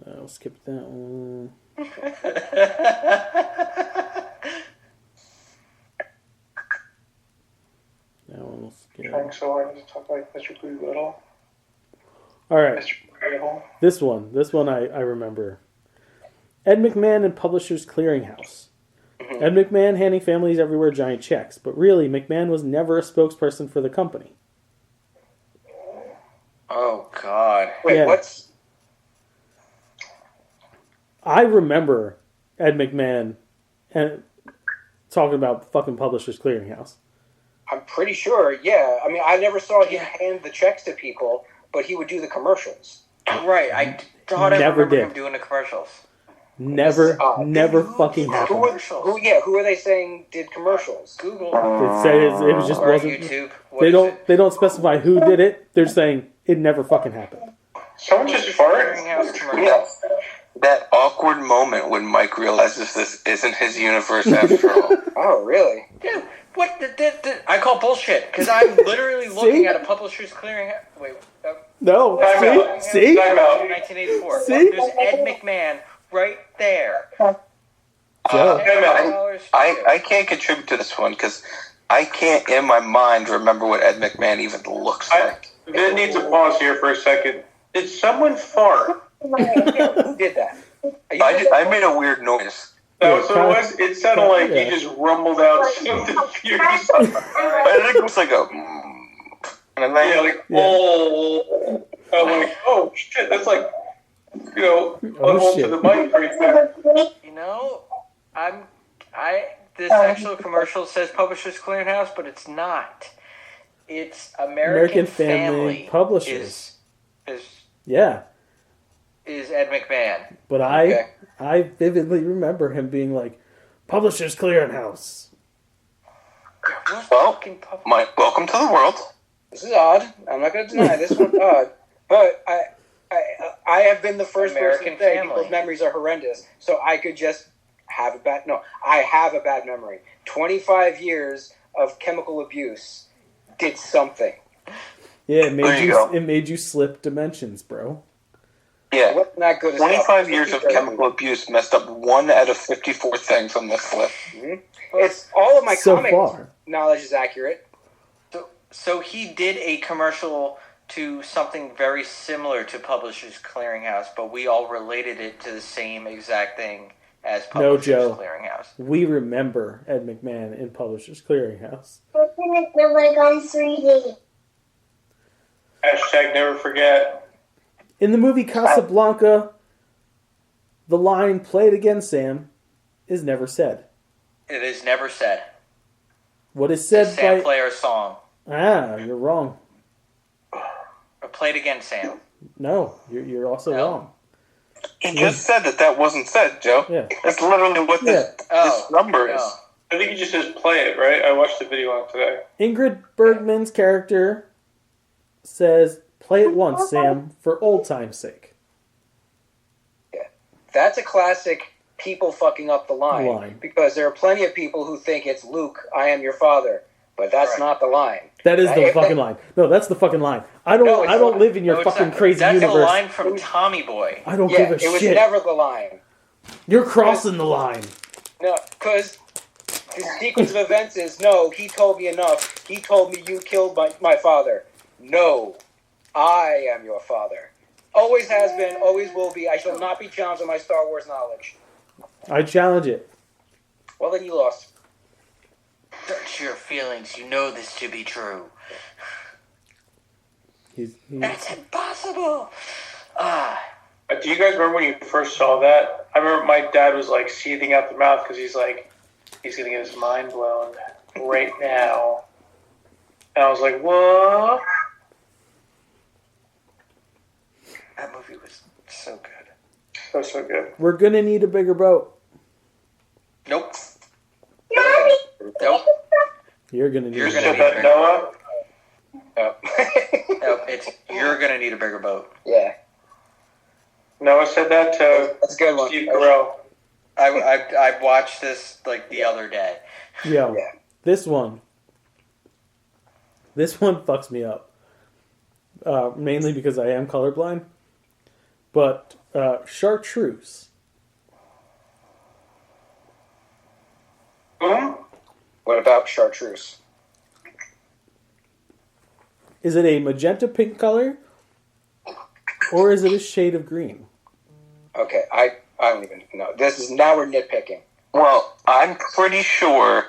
I'll skip that one. That one will skip. Trying so hard to talk like Mr. Doolittle. All right. Mr. Doolittle. This one I remember. Ed McMahon and Publishers Clearinghouse. Ed McMahon handing families everywhere giant checks, but really, McMahon was never a spokesperson for the company. Oh, God. Wait, Yeah. what's... I remember Ed McMahon and talking about fucking Publishers Clearinghouse. I'm pretty sure, yeah. I mean, I never saw him hand the checks to people, but he would do the commercials. Right, I thought I Never remember did. him doing the commercials. Never fucking Who happened. Who are they saying did commercials? Google. It said it was just Or wasn't. YouTube. What They is don't. it? They don't specify who did it. They're saying it never fucking happened. Someone just farted. Clearinghouse commercials. Yeah. That awkward moment when Mike realizes this isn't his universe after all. Oh, really? Dude, what? I call bullshit because I'm literally looking at a Publishers Clearinghouse. Wait. No. Time out. See. Time out. 1984. See? There's Ed McMahon right there. Joe. I can't contribute to this one because I can't in my mind remember what Ed McMahon even looks like. Vin needs a pause here for a second. Did someone fart? Who did that? I made a weird noise. That was what it was? It sounded like he just rumbled out some diffuse. I think it was like a... And then Yeah, like, oh. I'm like, oh, shit, that's like, on shit. to the mic right there. You know, this actual commercial says Publishers Clearinghouse, but it's not. It's American Family Publishers. Is Yeah, Ed McMahon. but I vividly remember him being like, Publishers Clearinghouse. Well, Mike, welcome to the world. This is odd. I'm not going to deny this one's odd. But I have been the first American person to say Family. people's memories are horrendous. So I could just have a bad... No, I have a bad memory. 25 years of chemical abuse did something. Yeah, it There you go. made you slip dimensions, bro. Yeah. Wasn't that good as 25 years of chemical abuse messed up 1 out of 54 things on this list. It's all of my So comic far. knowledge is accurate. So he did a commercial to something very similar to Publishers Clearinghouse, but we all related it to the same exact thing as No, Publishers Joe. Clearinghouse. We remember Ed McMahon in Publishers Clearinghouse. Hashtag never forget. In the movie Casablanca, the line "Play it again, Sam" is never said. It is never said. What is said Sam by... Player's song. You're wrong. Or Play It Again, Sam. No, you're also No. wrong. He just said that wasn't said, Joe. Yeah. That's literally what this number is. no. I think he just says play it, right? I watched the video on today. Ingrid Bergman's character says, "Play it once, Sam, for old time's sake." That's a classic people fucking up the line. Because there are plenty of people who think it's Luke, I am your father. But that's Right. not the line. That is the If fucking line. No, that's the fucking line. I don't. No, it's I don't not. live in your No, it's fucking not. crazy That's universe. a line from Tommy Boy. I don't Yeah, give a it was shit. never the line. You're crossing the line. No, because the sequence of events is, no, he told me enough. He told me you killed my father. No, I am your father. Always has been, always will be. I shall not be challenged on my Star Wars knowledge. I challenge it. Well, then you lost. Search your feelings. You know this to be true. He's That's impossible. Do you guys remember when you first saw that? I remember my dad was like seething out the mouth because he's like, he's going to get his mind blown right now. And I was like, what? That movie was so good. That was so good. We're gonna need a bigger boat. Nope. Nope. You're gonna need. You're a gonna bigger Said need that Noah? Nope. It's you're gonna need a bigger boat. Yeah, Noah said that to that's a good one. Steve Carell. I watched this like the other day. Yo, Yeah. this one fucks me up. Mainly because I am colorblind. But Chartreuse. What about chartreuse? Is it a magenta pink color? Or is it a shade of green? Okay, I don't even know. Now we're nitpicking. Well, I'm pretty sure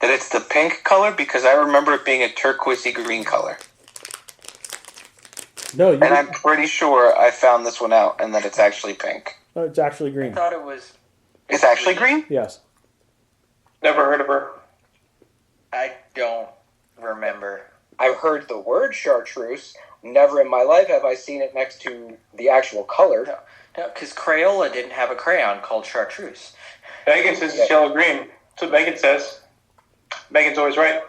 that it's the pink color because I remember it being a turquoisey green color. No, And I'm pretty sure I found this one out and that it's actually pink. Oh, it's actually I green. thought it was. It's actually green? Yes. Never heard of her. I don't remember. I've heard the word chartreuse. Never in my life have I seen it next to the actual color. No, because Crayola didn't have a crayon called chartreuse. Megan says it's yellow green. That's what Megan says. Megan's always right.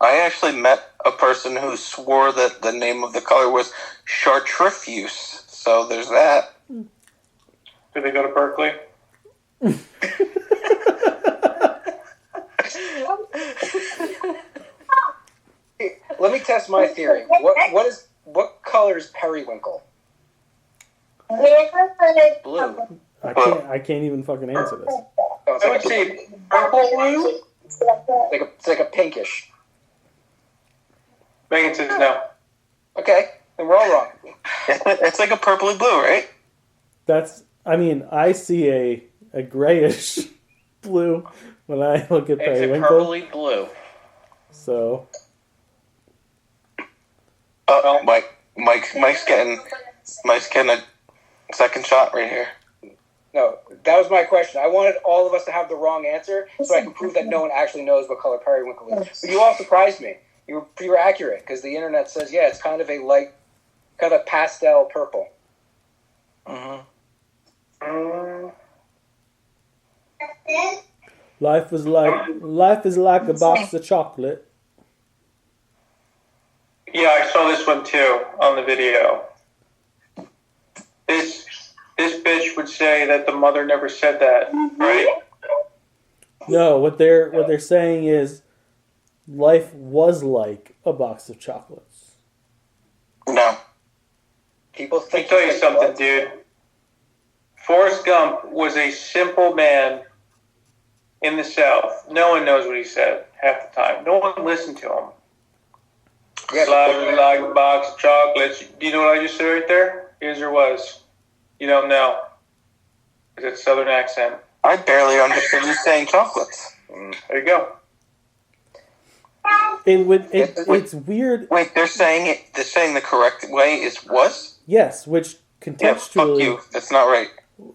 I actually met a person who swore that the name of the color was chartreuse. So there's that. Did they go to Berkeley? Let me test my theory. What color is periwinkle? Blue. I can't even fucking answer this. Oh, it's I like would say purple blue. it's like a pinkish. Megan says no. Okay, then we're all wrong. It's like a purpley blue, right? I see a grayish blue when I look at It's a periwinkle. purpley blue. So, Mike's getting a second shot right here. No, that was my question. I wanted all of us to have the wrong answer so I can prove that no one actually knows what color periwinkle is. But you all surprised me. You were accurate because the internet says, yeah, it's kind of a light, kind of pastel purple. Mm-hmm. life is like a box of chocolate. Yeah, I saw this one too on the video. This bitch would say that the mother never said that, right? No, what they're saying is life was like a box of chocolates. No. People Let me think tell you something, dude. Forrest Gump was a simple man in the South. No one knows what he said half the time. No one listened to him. Yeah, Like a box of chocolates. Do you know what I just said right there? Is or was? You don't know. It's a Southern accent. I barely understood you saying chocolates. There you go. It's weird. Wait, they're saying the correct way is was? Yes, which Yeah, fuck contextually you. That's not right.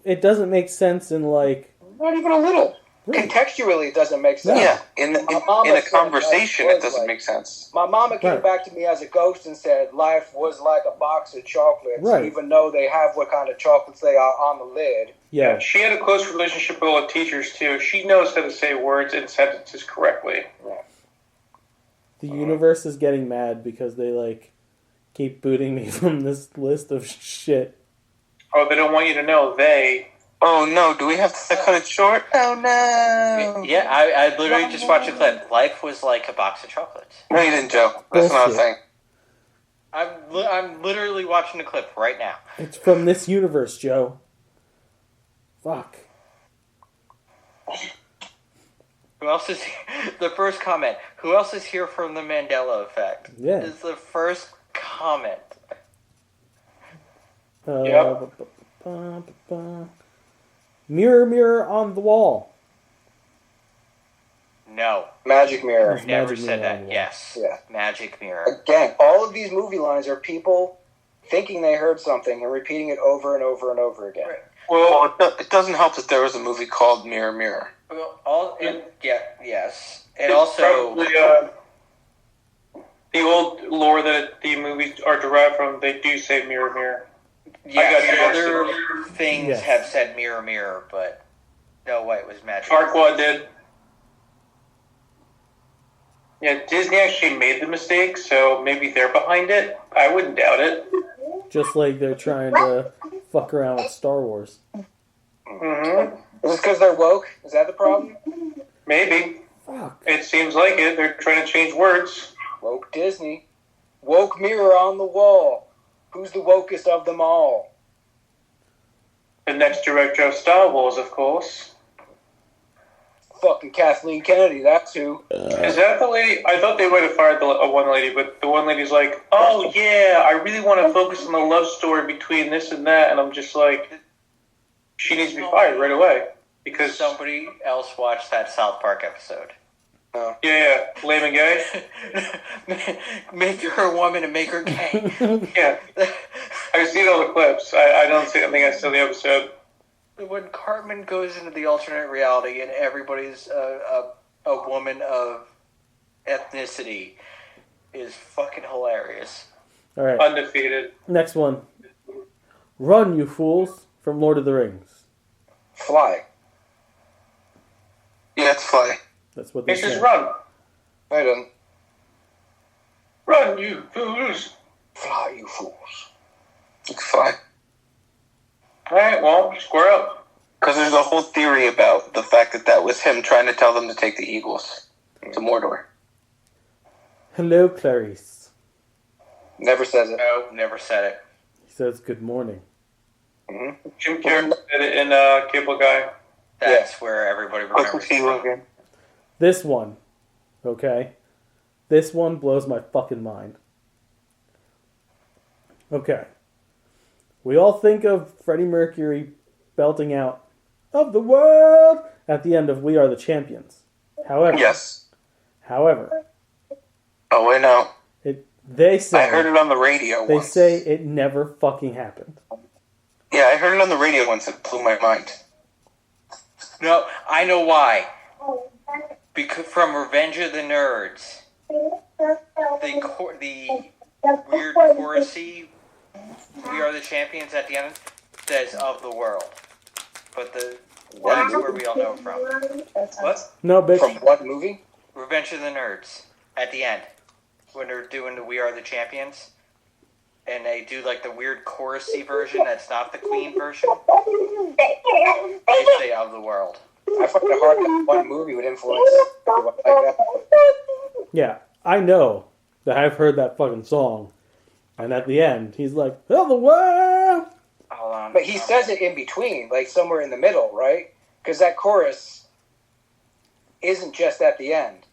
it doesn't make sense in like not even a little. Right. Contextually, it doesn't make sense. Yeah, in a conversation, it doesn't like- make sense. My mama came Right. back to me as a ghost and said life was like a box of chocolates, Right. even though they have what kind of chocolates they are on the lid. yeah. She had a close relationship with all the teachers, too. She knows how to say words and sentences correctly. The universe is getting mad because they like keep booting me from this list of shit. Oh, they don't want you to know. They... Oh no, do we have to cut it short? Oh no. Yeah, I literally just watched a clip. Life was like a box of chocolates. No, you didn't, Joe. That's not a Bullshit. thing. I'm literally watching the clip right now. It's from this universe, Joe. Fuck. Who else is here? The first comment. Who else is here from the Mandela Effect? Yeah. Is the first comment. Yep. Mirror, mirror on the wall. No, Magic mirror. It's never Magic said Mirror on that. the Wall. Yes. Yeah. Magic mirror. Again, all of these movie lines are people thinking they heard something and repeating it over and over and over again. Right. Well, it doesn't help that there was a movie called Mirror Mirror. Well, yes. And It's also, probably, the old lore that the movies are derived from, they do say mirror, mirror. yes, got other things Yes. have said mirror, mirror, but no way it was magic. Farquaad did. Yeah, Disney actually made the mistake, so maybe they're behind it. I wouldn't doubt it. Just like they're trying to fuck around with Star Wars. Mm-hmm. Is this because they're woke? Is that the problem? Maybe. Fuck. It seems like it. They're trying to change words. Woke Disney. Woke mirror on the wall. Who's the wokest of them all? The next director of Star Wars, of course. Fucking Kathleen Kennedy, that's who. Is that the lady? I thought they might have fired the one lady, but the one lady's like, oh yeah, I really want to focus on the love story between this and that, and I'm just like, she needs to be fired right away. Because somebody else watched that South Park episode. Oh. Yeah, lame and gay. Make her a woman and make her gay. Yeah, I've seen all the clips. I don't think I saw the episode. When Cartman goes into the alternate reality and everybody's a woman of ethnicity is fucking hilarious. All right. Undefeated. Next one. Run, you fools, from Lord of the Rings. Fly. Yeah, it's Fly. That's what they It's just say. run. I don't. Run, you fools. Fly, you fools. It's Fly. Alright, well, square up. Because there's a whole theory about the fact that was him trying to tell them to take the Eagles to Mordor. Hello, Clarice. Never says it. No, never said it. He says good morning. Mm-hmm. Jim Carrey did it in Cable Guy. That's where everybody remembers it from. again. This one, okay? This one blows my fucking mind. Okay. We all think of Freddie Mercury belting out "of the world" at the end of "We Are the Champions." However, However, Oh, I know. they say I heard it on the radio they once. say it never fucking happened. Yeah, I heard it on the radio once. It blew my mind. No, I know why. Because from Revenge of the Nerds, the weird chorusy "We Are the Champions" at the end says "of the world," but that's where we all know it from. What? No, bitch. From what movie? Revenge of the Nerds at the end when they're doing the "We Are the Champions," and they do like the weird chorusy version that's not the Queen version. They say "of the world." I find it hard that one movie would influence everyone like that. Yeah, I know that I've heard that fucking song, and at the end, he's like, "of the world." Hold on. But he says it in between, like somewhere in the middle, right? Because that chorus isn't just at the end.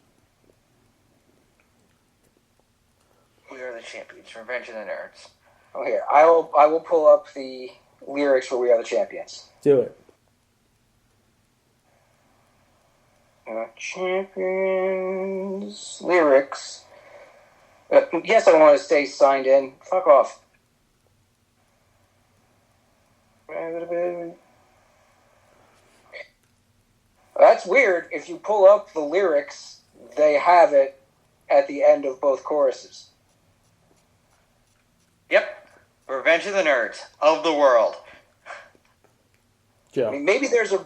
"We Are the Champions," Revenge of the Nerds. Oh, here. I will pull up the lyrics for "We Are the Champions." Do it. Champions lyrics. Yes, I want to stay signed in. Fuck off. That's weird. If you pull up the lyrics, they have it at the end of both choruses. Yep. Revenge of the Nerds. "Of the world." Joe. I mean, maybe there's a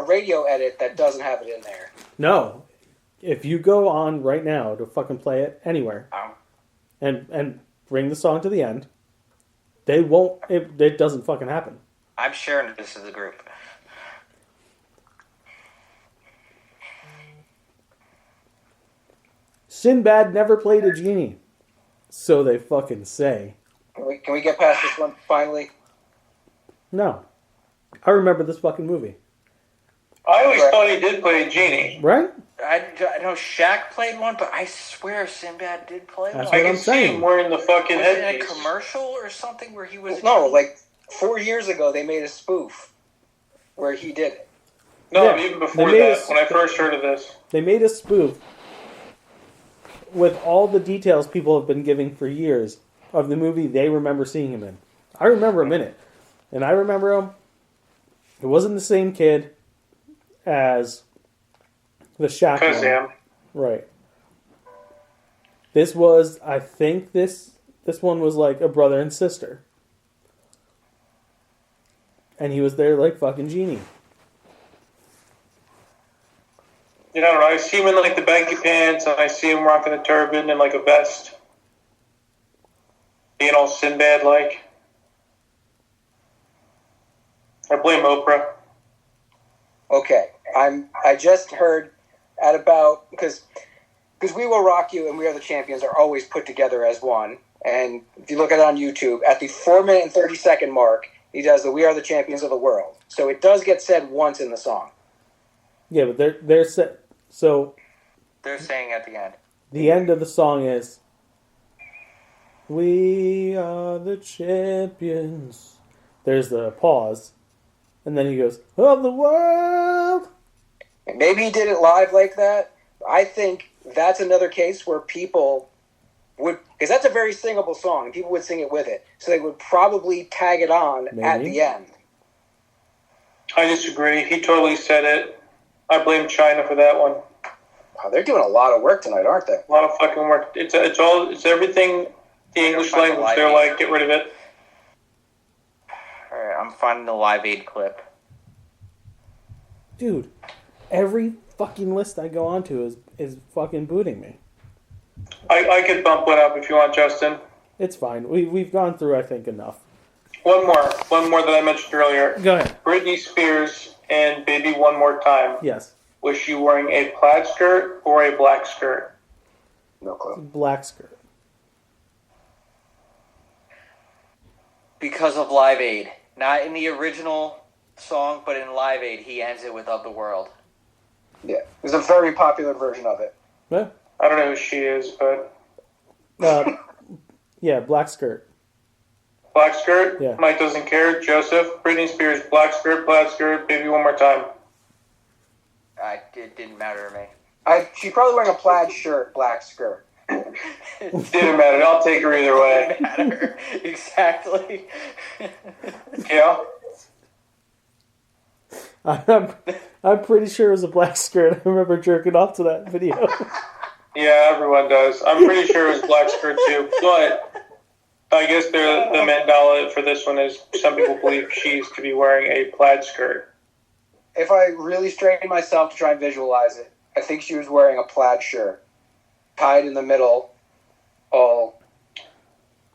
radio edit that doesn't have it in there. No. If you go on right now to fucking play it anywhere Oh. and bring the song to the end, they won't. It doesn't fucking happen. I'm sharing this as a group. Sinbad never played a genie. So they fucking say. Can we get past this one finally? No. I remember this fucking movie. I always thought he did play a genie. Right? I know Shaq played one, but I swear Sinbad did play That's one. I what can I'm see saying. him wearing the fucking Was it in a headpiece. commercial or something where he was? No, like 4 years ago, they made a spoof where he did it. No, Yeah, even before they made that, us- when I first heard of this. They made a spoof with all the details people have been giving for years of the movie they remember seeing him in. I remember him in it. And I remember him. It wasn't the same kid as the Shaq one. Kazam. Right. This was, I think this one was like a brother and sister. And he was there like fucking genie. You know, I don't know, I see him in like the baggy pants, and I see him rocking a turban and like a vest. Being all Sinbad-like. I blame Oprah. Okay, I just heard at about because We Will Rock You and We Are the Champions are always put together as one, And if you look at it on YouTube, at the 4-minute and 30-second mark, he does the "We Are the Champions of the World." So it does get said once in the song. Yeah, but they're set. So They're saying at the end. the end of the song is, "We are the champions." There's the pause, and then he goes, "Of the world." Maybe he did it live like that. I think that's another case where people would, because that's a very singable song, and people would sing it with it. So they would probably tag it on at Maybe. the end. I disagree. He totally said it. I blame China for that one. Wow, they're doing a lot of work tonight, aren't they? A lot of fucking work. It's everything. The English find the language. Live They're Aid. like, get rid of it. Alright, I'm finding the Live Aid clip. Dude, every fucking list I go onto is fucking booting me. I could bump one up if you want, Justin. It's fine. We've gone through, I think, enough. One more that I mentioned earlier. Go ahead. Britney Spears and "Baby One More Time." Yes, Was she wearing a plaid skirt or a black skirt? No clue. black skirt. Because of Live Aid. Not in the original song, but in Live Aid, he ends it with "Of the World." Yeah, there's a very popular version of it. Yeah, I don't know who she is, but yeah, black skirt. black skirt. Yeah. Mike doesn't care. Joseph, Britney Spears, black skirt, plaid skirt, "Baby One More Time." It didn't matter to me. She's probably wearing a plaid shirt, black skirt. Didn't matter. I'll take her either way. Matter. Exactly. Yeah. I'm pretty sure it was a black skirt. I remember jerking off to that video. Yeah, everyone does. I'm pretty sure it was black skirt too, but I guess the Mandela for this one is some people believe she's to be wearing a plaid skirt. If I really strained myself to try and visualize it, I think she was wearing a plaid shirt, tied in the middle, all.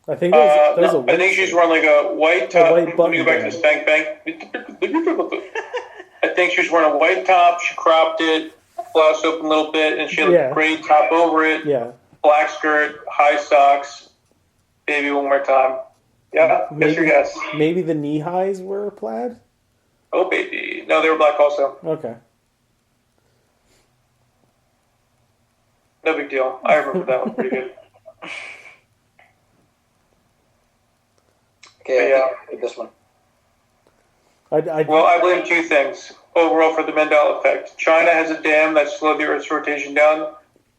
I think there's No, a I think she's wearing like a white top. white Let me go back to this bang bang. I think she was wearing a white top. She cropped it, blouse open a little bit, and she had Yeah. a gray top over it. Yeah, Black skirt, high socks. "Baby One More Time." Yeah, guess your guess. maybe the knee highs were plaid. Oh baby, no, they were black also. Okay. No big deal. I remember that one pretty good. Okay, Yeah. I think I did this one. Well, I blame two things overall for the Mandela effect. China has a dam that slowed the Earth's rotation down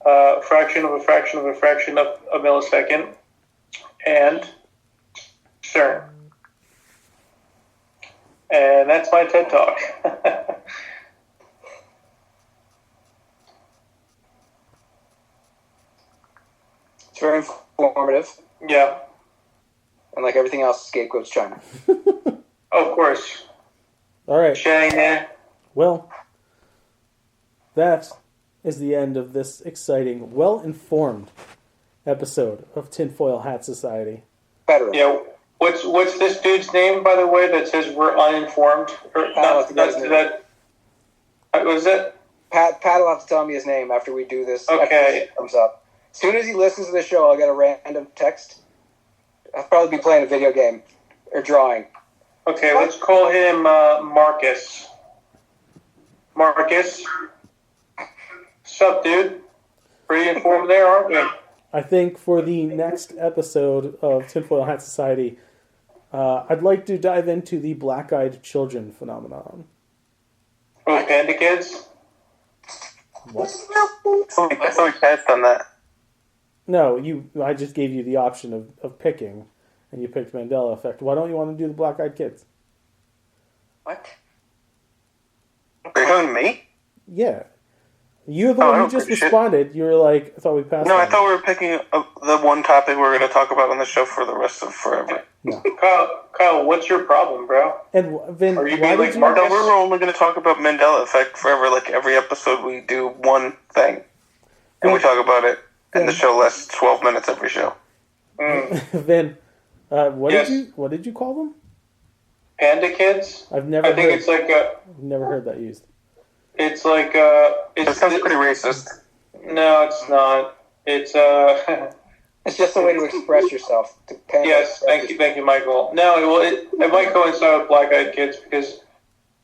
a fraction of a fraction of a fraction of a millisecond, and CERN. And that's my TED Talk. It's very informative, Yeah, and like everything else, scapegoats China. of course. All right. China. Well, that is the end of this exciting, well-informed episode of Tinfoil Hat Society. Better. Yeah. What's this dude's name, by the way, that says we're uninformed? Or not that. What is it? Pat will have to tell me his name after we do this. Okay. After this comes up. As soon as he listens to the show, I'll get a random text. I'll probably be playing a video game or drawing. Okay, let's call him Marcus. Marcus. Sup, dude? Pretty informed there, aren't we? I think for the next episode of Tinfoil Hat Society, I'd like to dive into the black-eyed children phenomenon. Oh, Panda Kids? What? I thought we passed on that. No, I just gave you the option of picking, and you picked Mandela Effect. Why don't you want to do the black-eyed kids? What? Are you talking to me? Yeah. You're the Oh, I one who don't just give a shit. responded. You were like, I thought we passed No, on I it. thought we were picking the one topic we were going to talk about on the show for the rest of forever. No. Kyle, what's your problem, bro? And Vin, Are you why being like did you... Mark? No, we were only going to talk about Mandela Effect forever. Like every episode, we do one thing, and we talk about it, and the show lasts 12 minutes every show. Vin, what Yes. did you call them? Panda Kids? I've never I think heard, it's like never heard that used. it's like That sounds pretty racist. No, it's not. It's It's just a way to express yourself. Yes, thank you, Michael. No, it might coincide with Black Eyed Kids because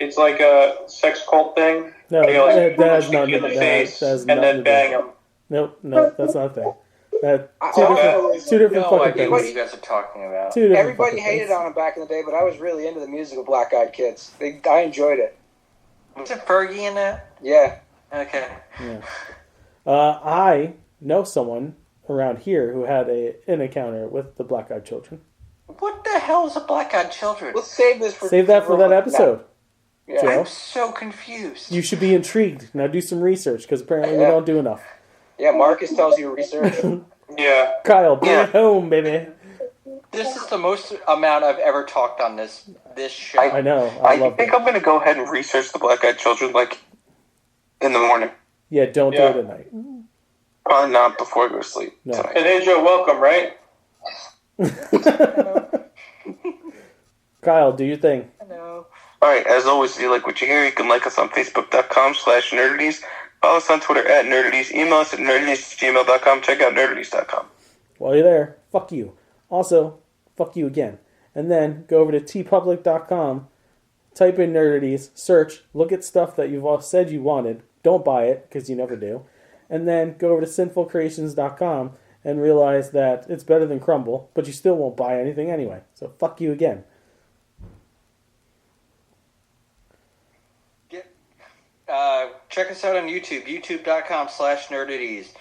it's like a sex cult thing. No, They like that has punch the nothing kid to in do. the face That has and nothing then to do. bang him. Nope, that's not a thing. Two different No fucking idea what things. you guys are talking about. Two different Everybody fucking hated things. on him back in the day, but I was really into the music of Black Eyed Kids. I enjoyed it. Was it Fergie in that? Yeah. Okay. Yeah. I know someone around here who had an encounter with the Black Eyed Children. What the hell is a Black Eyed Children? Let's save this for... Save that for that episode. No. Yeah. Joe? I'm so confused. You should be intrigued. Now do some research, because apparently we don't do enough. Yeah, Marcus tells you research. Yeah. Kyle, bring it home, baby. This is the most amount I've ever talked on this show. I know. I love think it. I'm going to go ahead and research the Black Eyed Children, like, in the morning. Yeah, don't do it at night. Probably not before I go to sleep No. tonight. And hey, Joe, welcome, right? Kyle, do your thing. Hello. Alright, as always, if you like what you hear, you can like us on Facebook.com/Nerdities. Follow us on Twitter @Nerdities. Email us at nerdities@gmail.com. Check out nerdities.com. While you're there, fuck you. Also, fuck you again. And then go over to tpublic.com, type in Nerdities, search, look at stuff that you've all said you wanted. Don't buy it, because you never do. And then go over to sinfulcreations.com and realize that it's better than Crumble, but you still won't buy anything anyway. So fuck you again. Check us out on YouTube, youtube.com/nerdities.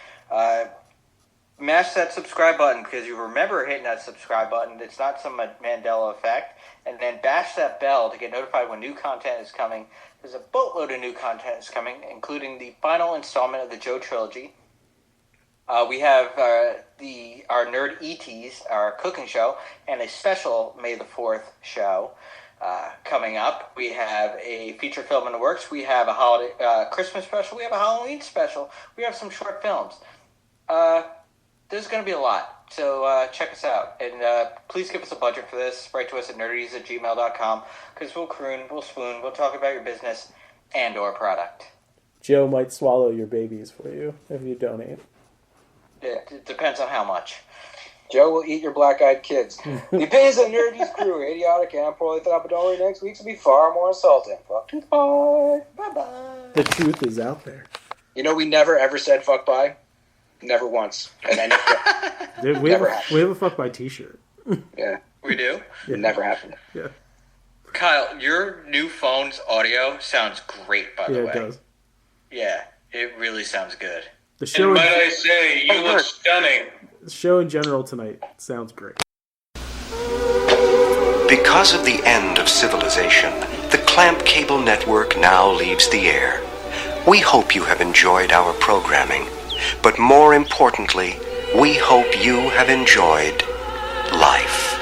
Mash that subscribe button because you remember hitting that subscribe button. It's not some Mandela Effect. And then bash that bell to get notified when new content is coming. There's a boatload of new content is coming, including the final installment of the Joe Trilogy. We have our Nerd ETs, our cooking show, and a special May the 4th show coming up. We have a feature film in the works. We have a holiday Christmas special. We have a Halloween special. We have some short films. There's going to be a lot. So check us out. And please give us a budget for this. Write to us at nerdities@gmail.com because we'll croon, we'll spoon, we'll talk about your business and or product. Joe might swallow your babies for you if you donate. It depends on how much. Joe will eat your black-eyed kids. The opinions of Nerdies crew are idiotic and poorly thought, but only next week's will be far more insulting. Fuck to bye. Bye-bye. The truth is out there. You know, we never ever said fuck bye. Never once. And then Dude, we have a fuck by t-shirt. yeah, We do? it never happened. Yeah. Kyle, your new phone's audio sounds great, by the way. Yeah, it does. Yeah, it really sounds good. The show, And might I say, you look stunning. the show in general tonight sounds great. Because of the end of civilization, the Clamp Cable Network now leaves the air. We hope you have enjoyed our programming, but more importantly, we hope you have enjoyed life.